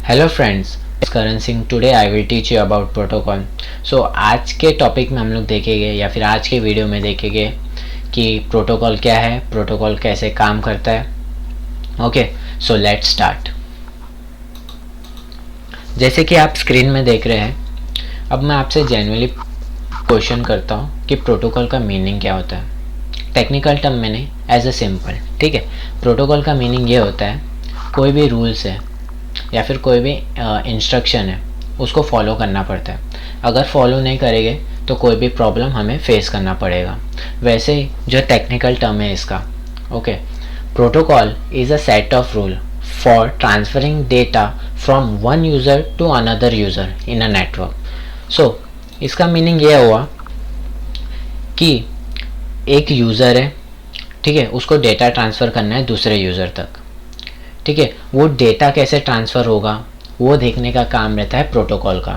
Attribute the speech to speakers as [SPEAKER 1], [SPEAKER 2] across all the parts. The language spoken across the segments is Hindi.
[SPEAKER 1] Hello friends, Karan Singh. Today I will teach you about protocol. So आज के टॉपिक में हम लोग देखेंगे या फिर आज के वीडियो में देखेंगे कि प्रोटोकॉल क्या है, प्रोटोकॉल कैसे काम करता है। Okay, so let's start. जैसे कि आप स्क्रीन में देख रहे हैं, अब मैं आपसे जेन्युइनली क्वेश्चन करता हूँ कि प्रोटोकॉल का मीनिंग क्या होता है। टेक्निकल टर्म में नहीं, एज ए सिंपल। ठीक है, प्रोटोकॉल का मीनिंग ये होता है कोई भी रूल्स है या फिर कोई भी इंस्ट्रक्शन है उसको फॉलो करना पड़ता है। अगर फॉलो नहीं करेंगे तो कोई भी प्रॉब्लम हमें फेस करना पड़ेगा। वैसे ही जो टेक्निकल टर्म है इसका, okay, protocol is a set of rule for transferring data from one user to another user in a network. So इसका मीनिंग ये हुआ कि एक यूज़र है, ठीक है, उसको डेटा ट्रांसफ़र करना है दूसरे यूज़र तक। ठीक है, वो डेटा कैसे ट्रांसफ़र होगा वो देखने का काम रहता है प्रोटोकॉल का।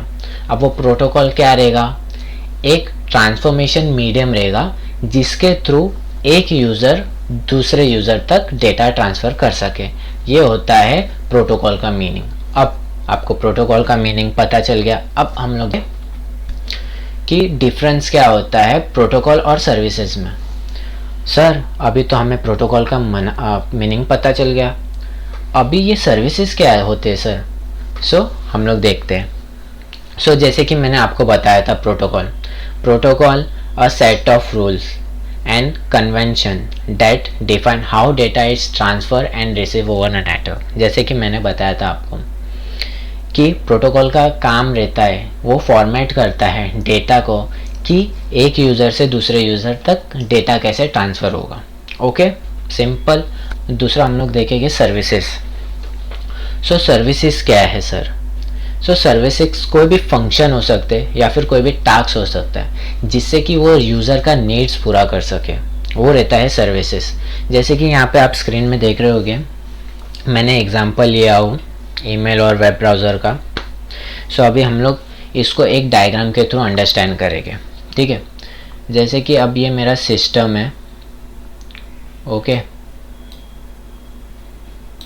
[SPEAKER 1] अब वो प्रोटोकॉल क्या रहेगा, एक ट्रांसफॉर्मेशन मीडियम रहेगा जिसके थ्रू एक यूज़र दूसरे यूज़र तक डेटा ट्रांसफ़र कर सके। ये होता है प्रोटोकॉल का मीनिंग। अब आपको प्रोटोकॉल का मीनिंग पता चल गया। अब हम लोग कि डिफरेंस क्या होता है प्रोटोकॉल और सर्विसेज में। सर अभी तो हमें प्रोटोकॉल का मीनिंग पता चल गया, अभी ये सर्विसेज क्या होते हैं सर? सो हम लोग देखते हैं। सो जैसे कि मैंने आपको बताया था, protocol a set of rules and convention that define how data is transfer and receive over a network. जैसे कि मैंने बताया था आपको कि प्रोटोकॉल का काम रहता है वो फॉर्मेट करता है डेटा को कि एक यूज़र से दूसरे यूज़र तक डेटा कैसे ट्रांसफ़र होगा। Okay, simple. दूसरा हम लोग देखेंगे सर्विसेज। सो सर्विसेज क्या है सर? सो सर्विसेज कोई भी फंक्शन हो सकते हैं या फिर कोई भी टास्क हो सकता है जिससे कि वो यूज़र का नीड्स पूरा कर सके, वो रहता है सर्विसेज। जैसे कि यहाँ पे आप स्क्रीन में देख रहे होगे, मैंने एग्जांपल लिया हूँ ईमेल और वेब ब्राउज़र का। सो अभी हम लोग इसको एक डायग्राम के थ्रू अंडरस्टैंड करेंगे। ठीक है, जैसे कि अब ये मेरा सिस्टम है। ओके,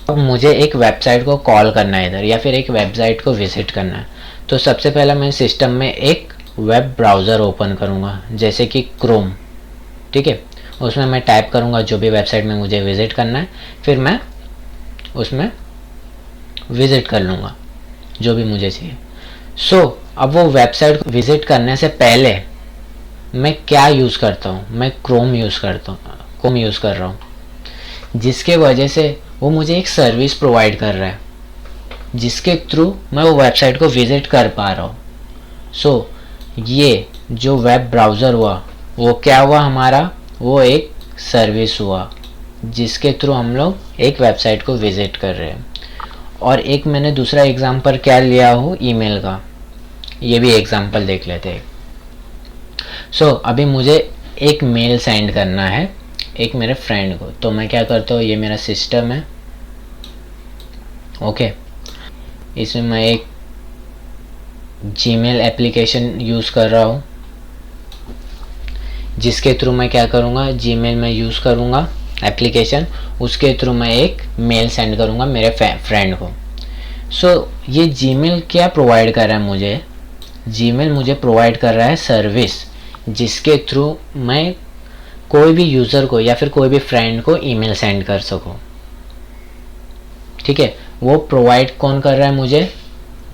[SPEAKER 1] अब मुझे एक वेबसाइट को कॉल करना है इधर या फिर एक वेबसाइट को विजिट करना है। तो सबसे पहले मैं सिस्टम में एक वेब ब्राउज़र ओपन करूँगा, जैसे कि क्रोम। ठीक है, उसमें मैं टाइप करूँगा जो भी वेबसाइट में मुझे विज़िट करना है, फिर मैं उसमें विज़िट कर लूँगा जो भी मुझे चाहिए। सो अब वो वेबसाइट को विज़िट करने से पहले मैं क्या यूज़ करता हूँ, मैं क्रोम यूज़ कर रहा हूँ, जिसके वजह से वो मुझे एक सर्विस प्रोवाइड कर रहा है जिसके थ्रू मैं वो वेबसाइट को विज़िट कर पा रहा हूँ। सो ये जो वेब ब्राउज़र हुआ वो क्या हुआ हमारा, वो एक सर्विस हुआ जिसके थ्रू हम लोग एक वेबसाइट को विज़िट कर रहे हैं। और एक मैंने दूसरा एग्जांपल क्या लिया हूँ, ईमेल का। ये भी एग्जांपल देख लेते हैं। सो अभी मुझे एक मेल सेंड करना है एक मेरे फ्रेंड को, तो मैं क्या करता हूँ, ये मेरा सिस्टम है। ओके, इसमें मैं एक जीमेल एप्लीकेशन यूज़ कर रहा हूँ जिसके थ्रू मैं क्या करूँगा, जीमेल में यूज़ करूँगा एप्लीकेशन, उसके थ्रू मैं एक मेल सेंड करूँगा मेरे फ्रेंड को। सो ये जीमेल क्या प्रोवाइड कर रहा है मुझे, जीमेल मुझे प्रोवाइड कर रहा है सर्विस जिसके थ्रू मैं कोई भी यूज़र को या फिर कोई भी फ्रेंड को ईमेल सेंड कर सकूँ। ठीक है, वो प्रोवाइड कौन कर रहा है मुझे,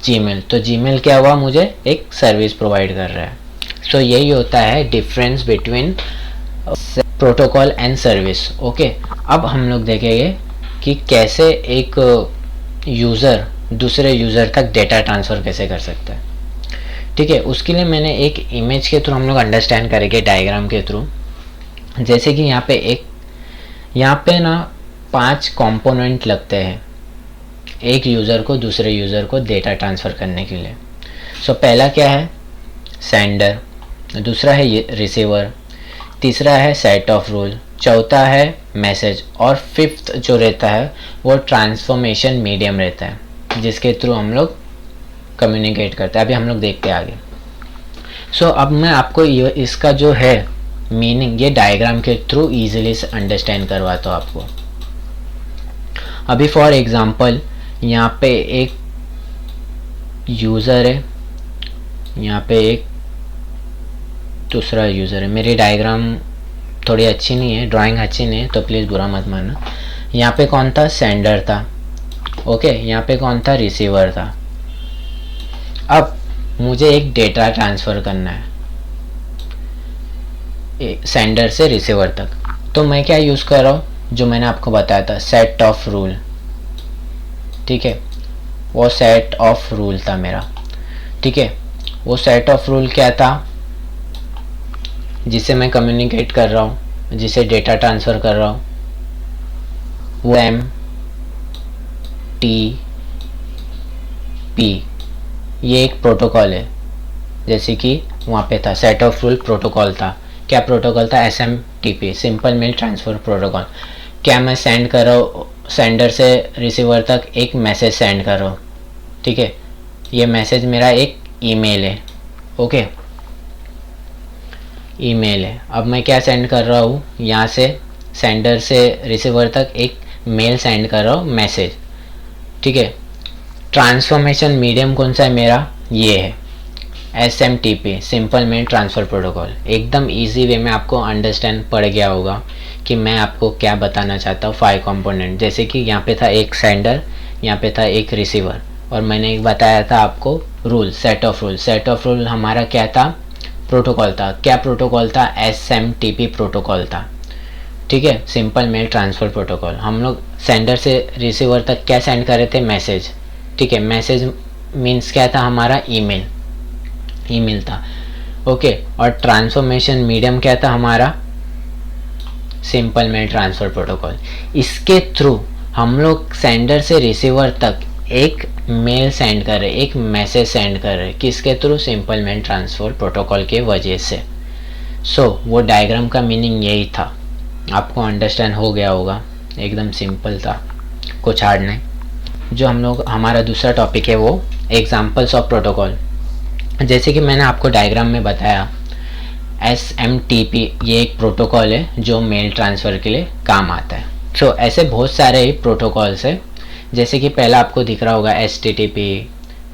[SPEAKER 1] जीमेल। तो जीमेल क्या हुआ, मुझे एक सर्विस प्रोवाइड कर रहा है। सो यही होता है difference between protocol and service. Okay, अब हम लोग देखेंगे कि कैसे एक यूज़र दूसरे यूज़र तक डेटा ट्रांसफ़र कैसे कर सकता है। ठीक है, उसके लिए मैंने एक इमेज के थ्रू हम लोग अंडरस्टैंड करेंगे, डायग्राम के थ्रू। जैसे कि यहाँ पे ना 5 कंपोनेंट लगते हैं एक यूज़र को दूसरे यूज़र को डेटा ट्रांसफ़र करने के लिए। सो पहला क्या है, सेंडर, दूसरा है रिसीवर, तीसरा है सेट ऑफ रूल, चौथा है मैसेज, और फिफ्थ जो रहता है वो ट्रांसफॉर्मेशन मीडियम रहता है जिसके थ्रू हम लोग कम्युनिकेट करते हैं। अभी हम लोग देखते हैं आगे। सो अब मैं आपको इसका जो है मीनिंग ये डायग्राम के थ्रू इजीली अंडरस्टैंड करवाता हूँ आपको। अभी फॉर एग्जांपल यहाँ पे एक यूज़र है, यहाँ पे एक दूसरा यूज़र है। मेरी डायग्राम थोड़ी अच्छी नहीं है, ड्राइंग अच्छी नहीं है, तो प्लीज़ बुरा मत मानना। यहाँ पे कौन था? सेंडर था। ओके, यहाँ पे कौन था? रिसीवर था। अब मुझे एक डेटा ट्रांसफ़र करना है सेंडर से रिसीवर तक, तो मैं क्या यूज़ कर रहा हूँ? जो मैंने आपको बताया था, सेट ऑफ रूल। ठीक है, वो सेट ऑफ रूल था मेरा। ठीक है, वो सेट ऑफ रूल क्या था? जिससे मैं कम्युनिकेट कर रहा हूँ, जिसे डेटा ट्रांसफ़र कर रहा हूँ, वो MTP, ये एक प्रोटोकॉल है। जैसे कि वहाँ पे था सेट ऑफ रूल प्रोटोकॉल था। क्या प्रोटोकॉल था? SMTP, simple mail transfer protocol. क्या मैं सेंड कर रहा हूँ सेंडर से रिसीवर तक एक मैसेज सेंड कर रहा हूँ। ठीक है, ये मैसेज मेरा एक ईमेल है। ओके, ईमेल है। अब मैं क्या सेंड कर रहा हूँ? यहाँ से सेंडर से रिसीवर तक एक मेल सेंड कर रहा हूँ, मैसेज। ठीक है, ट्रांसफॉर्मेशन मीडियम कौन सा है मेरा? ये है SMTP, simple mail transfer protocol. एकदम इजी वे में आपको अंडरस्टैंड पड़ गया होगा कि मैं आपको क्या बताना चाहता हूँ। 5 कंपोनेंट, जैसे कि यहाँ पे था एक सेंडर, यहाँ पे था एक रिसीवर, और मैंने एक बताया था आपको rule, set of rule. Set of rule हमारा क्या था? प्रोटोकॉल था। क्या प्रोटोकॉल था? SMTP प्रोटोकॉल था। ठीक है, सिंपल मेल ट्रांसफ़र प्रोटोकॉल। हम लोग सेंडर से रिसीवर तक क्या सेंड कर रहे थे? मैसेज। ठीक है, मैसेज मीन्स क्या था? हमारा ईमेल था। ओके, और ट्रांसफॉर्मेशन मीडियम क्या था हमारा? Simple mail transfer protocol. इसके थ्रू हम लोग सेंडर से रिसीवर तक एक मेल सेंड कर रहे, एक मैसेज सेंड कर रहे। किसके through? Simple mail transfer protocol के वजह से। वो डायग्राम का मीनिंग यही था। आपको अंडरस्टैंड हो गया होगा, एकदम सिंपल था, कुछ हार्ड नहीं। जो हम लोग हमारा दूसरा टॉपिक है वो एग्जाम्पल्स ऑफ प्रोटोकॉल। जैसे कि मैंने आपको डायग्राम में बताया, SMTP ये एक प्रोटोकॉल है जो मेल ट्रांसफ़र के लिए काम आता है। ऐसे बहुत सारे ही प्रोटोकॉल्स है। जैसे कि पहला आपको दिख रहा होगा HTTP,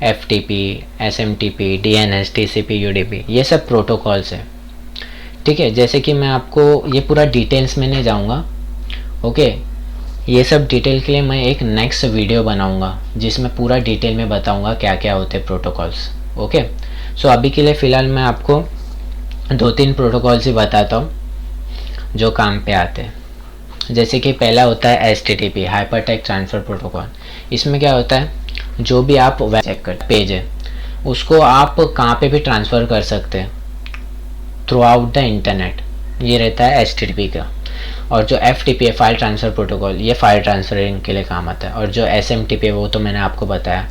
[SPEAKER 1] FTP, SMTP, DNS, TCP, UDP, ये सब प्रोटोकॉल्स है। ठीक है, जैसे कि मैं आपको ये पूरा डिटेल्स में नहीं जाऊँगा। ओके, ये सब डिटेल के लिए मैं एक नेक्स्ट वीडियो बनाऊँगा जिसमें पूरा डिटेल में बताऊँगा क्या क्या होते हैं प्रोटोकॉल्स। ओके, अभी के लिए फ़िलहाल मैं आपको 2-3 प्रोटोकॉल्स ही बताता हूँ जो काम पे आते हैं। जैसे कि पहला होता है HTTP, हाइपरटेक्स्ट ट्रांसफ़र प्रोटोकॉल। इसमें क्या होता है? जो भी आप चेक कर पेज है उसको आप कहाँ पे भी ट्रांसफ़र कर सकते हैं थ्रू आउट द इंटरनेट, ये रहता है HTTP का। और जो FTP है, फाइल ट्रांसफ़र प्रोटोकॉल, ये फाइल ट्रांसफरिंग के लिए काम आता है। और जो SMTP है वो तो मैंने आपको बताया।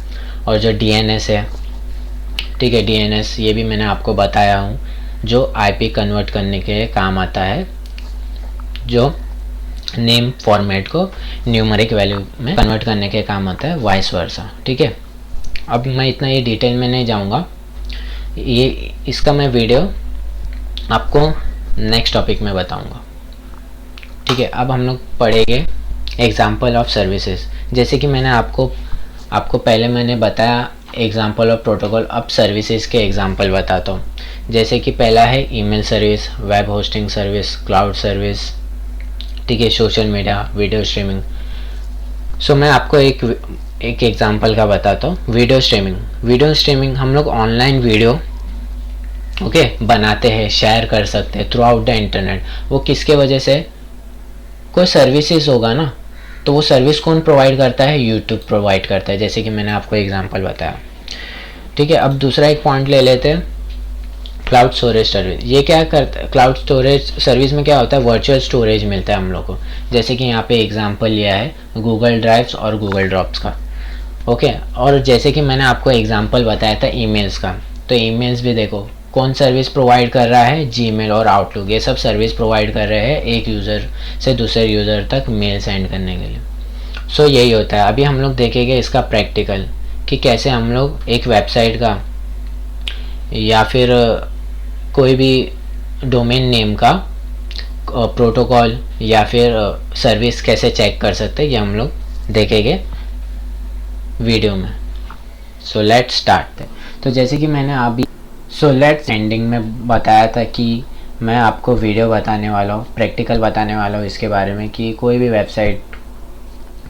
[SPEAKER 1] और जो DNS है, ठीक है, DNS ये भी मैंने आपको बताया हूँ, जो IP कन्वर्ट करने के लिए काम आता है, जो नेम फॉर्मेट को न्यूमेरिक वैल्यू में कन्वर्ट करने के काम आता है, वाइस वर्सा। ठीक है, अब मैं इतना ये डिटेल में नहीं जाऊँगा, ये इसका मैं वीडियो आपको नेक्स्ट टॉपिक में बताऊँगा। ठीक है, अब हम लोग पढ़ेंगे एग्जाम्पल ऑफ सर्विसेज। जैसे कि मैंने आपको पहले मैंने बताया एग्जाम्पल ऑफ प्रोटोकॉल, अब सर्विसेज के एग्जाम्पल बताता हूँ। जैसे कि पहला है email service, web hosting service, cloud service, ठीक है, सोशल मीडिया, वीडियो स्ट्रीमिंग। मैं आपको एक एग्जाम्पल का बताता हूँ। वीडियो स्ट्रीमिंग हम लोग ऑनलाइन वीडियो बनाते हैं, शेयर कर सकते हैं थ्रू आउट द इंटरनेट। वो किसके वजह से? कोई सर्विसेज होगा ना, तो वो सर्विस कौन प्रोवाइड करता है? यूट्यूब प्रोवाइड करता है, जैसे कि मैंने आपको एग्जांपल बताया। ठीक है, अब दूसरा एक पॉइंट ले लेते हैं, क्लाउड स्टोरेज सर्विस। ये क्या करता है? क्लाउड स्टोरेज सर्विस में क्या होता है? वर्चुअल स्टोरेज मिलता है हम लोग को। जैसे कि यहाँ पे एग्जांपल लिया है गूगल ड्राइव्स और गूगल ड्रॉप्स का। ओके, और जैसे कि मैंने आपको एग्जांपल बताया था ईमेल्स का, तो ईमेल्स भी देखो कौन सर्विस प्रोवाइड कर रहा है? जीमेल और आउटलुक, ये सब सर्विस प्रोवाइड कर रहे हैं एक यूज़र से दूसरे यूज़र तक मेल सेंड करने के लिए। यही होता है। अभी हम लोग देखेंगे इसका प्रैक्टिकल कि कैसे हम लोग एक वेबसाइट का या फिर कोई भी डोमेन नेम का प्रोटोकॉल या फिर सर्विस कैसे चेक कर सकते हैं, ये हम लोग देखेंगे वीडियो में। So let's start. तो जैसे कि मैंने अभी लेट्स एंडिंग में बताया था कि मैं आपको वीडियो बताने वाला हूँ, प्रैक्टिकल बताने वाला हूँ इसके बारे में कि कोई भी वेबसाइट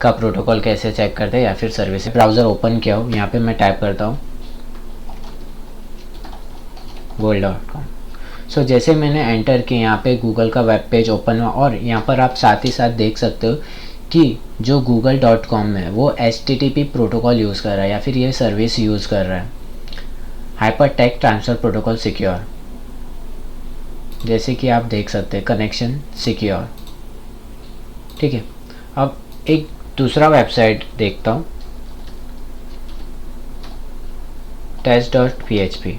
[SPEAKER 1] का प्रोटोकॉल कैसे चेक करते हैं या फिर सर्विस। ब्राउज़र ओपन किया हो, यहाँ पे मैं टाइप करता हूँ google.com। सो जैसे मैंने एंटर किया, यहाँ पे गूगल का वेब पेज ओपन हुआ और यहाँ पर आप साथ ही साथ देख सकते हो कि जो google.com है वो HTTP प्रोटोकॉल यूज़ कर रहा है या फिर ये सर्विस यूज़ कर रहा है, hyper text transfer protocol secure. जैसे कि आप देख सकते हैं कनेक्शन सिक्योर, ठीक है। अब एक दूसरा वेबसाइट देखता हूँ, test.php।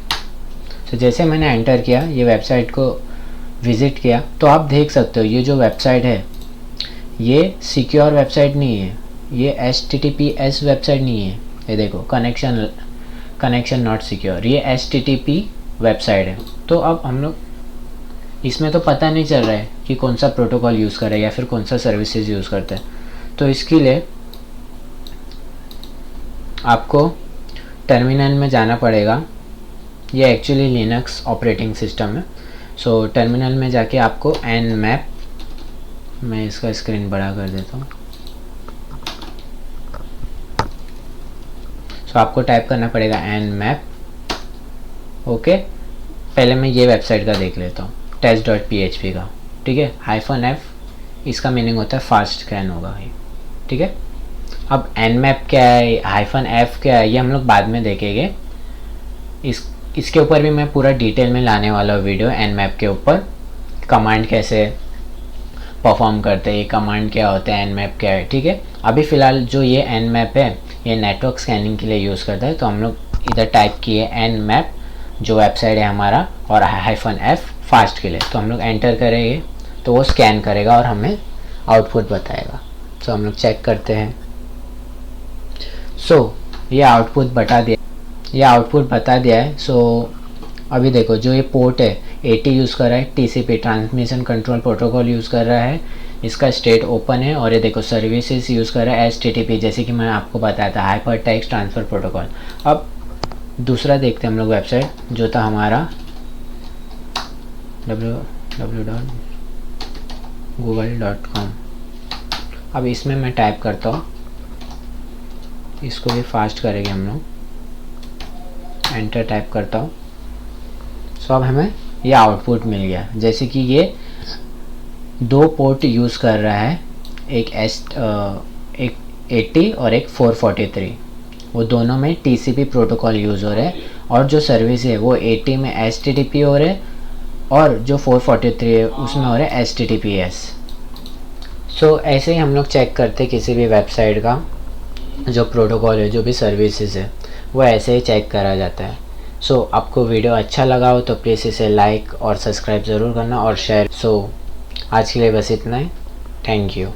[SPEAKER 1] तो जैसे मैंने एंटर किया, ये वेबसाइट को विज़िट किया, तो आप देख सकते हो ये जो वेबसाइट है ये सिक्योर वेबसाइट नहीं है, ये HTTPS वेबसाइट नहीं है। ये देखो कनेक्शन नॉट सिक्योर, ये HTTP वेबसाइट है। तो अब हम लोग इसमें तो पता नहीं चल रहा है कि कौन सा प्रोटोकॉल यूज़ कर रहा है या फिर कौन सा सर्विसेज यूज़ करते हैं। तो इसके लिए आपको टर्मिनल में जाना पड़ेगा। ये एक्चुअली लिनक्स ऑपरेटिंग सिस्टम है। सो टर्मिनल में जाके आपको nmap, मैं इसका स्क्रीन बड़ा कर देता हूँ। सो आपको टाइप करना पड़ेगा nmap। ओके, पहले मैं ये वेबसाइट का देख लेता हूँ, test.php का, ठीक है। -f इसका मीनिंग होता है फास्ट स्कैन होगा ये, ठीक है। अब nmap क्या है, -f क्या है, ये हम लोग बाद में देखेंगे। इसके ऊपर भी मैं पूरा डिटेल में लाने वाला हूँ वीडियो, nmap के ऊपर कमांड कैसे परफॉर्म करते हैं, ये कमांड क्या होता है, nmap क्या है, ठीक है। अभी फ़िलहाल जो ये nmap है ये नेटवर्क स्कैनिंग के लिए यूज़ करता है। तो हम लोग इधर टाइप किए nmap जो वेबसाइट है हमारा, और -f फास्ट के लिए। तो हम लोग एंटर करेंगे तो वो स्कैन करेगा और हमें आउटपुट बताएगा। तो हम लोग चेक करते हैं। ये आउटपुट बता दिया है। अभी देखो जो ये पोर्ट है 80 यूज़ कर रहा है, TCP transmission control protocol use कर रहा है, इसका स्टेट ओपन है। और ये देखो सर्विसेज यूज़ कर रहा है HTTP, जैसे कि मैं आपको बताया था, हाइपर टेक्स्ट ट्रांसफ़र प्रोटोकॉल। अब दूसरा देखते हैं हम लोग वेबसाइट, जो था हमारा www.google.com। अब इसमें मैं टाइप करता हूँ, इसको भी फास्ट करेंगे हम लोग, एंटर टाइप करता हूँ। अब हमें ये आउटपुट मिल गया, जैसे कि ये 2 पोर्ट यूज़ कर रहा है, एक 80 और एक 443, वो दोनों में TCP प्रोटोकॉल यूज़ हो रहा है। और जो सर्विस है वो 80 में HTTP हो रहा है और जो 443 है उसमें हो रहा है HTTPS। ऐसे ही हम लोग चेक करते हैं किसी भी वेबसाइट का जो प्रोटोकॉल है, जो भी सर्विसेज है, वो ऐसे ही चेक करा जाता है। आपको वीडियो अच्छा लगा हो तो प्लीज़ इसे लाइक और सब्सक्राइब ज़रूर करना और शेयर। आज के लिए बस इतना ही। Thank you.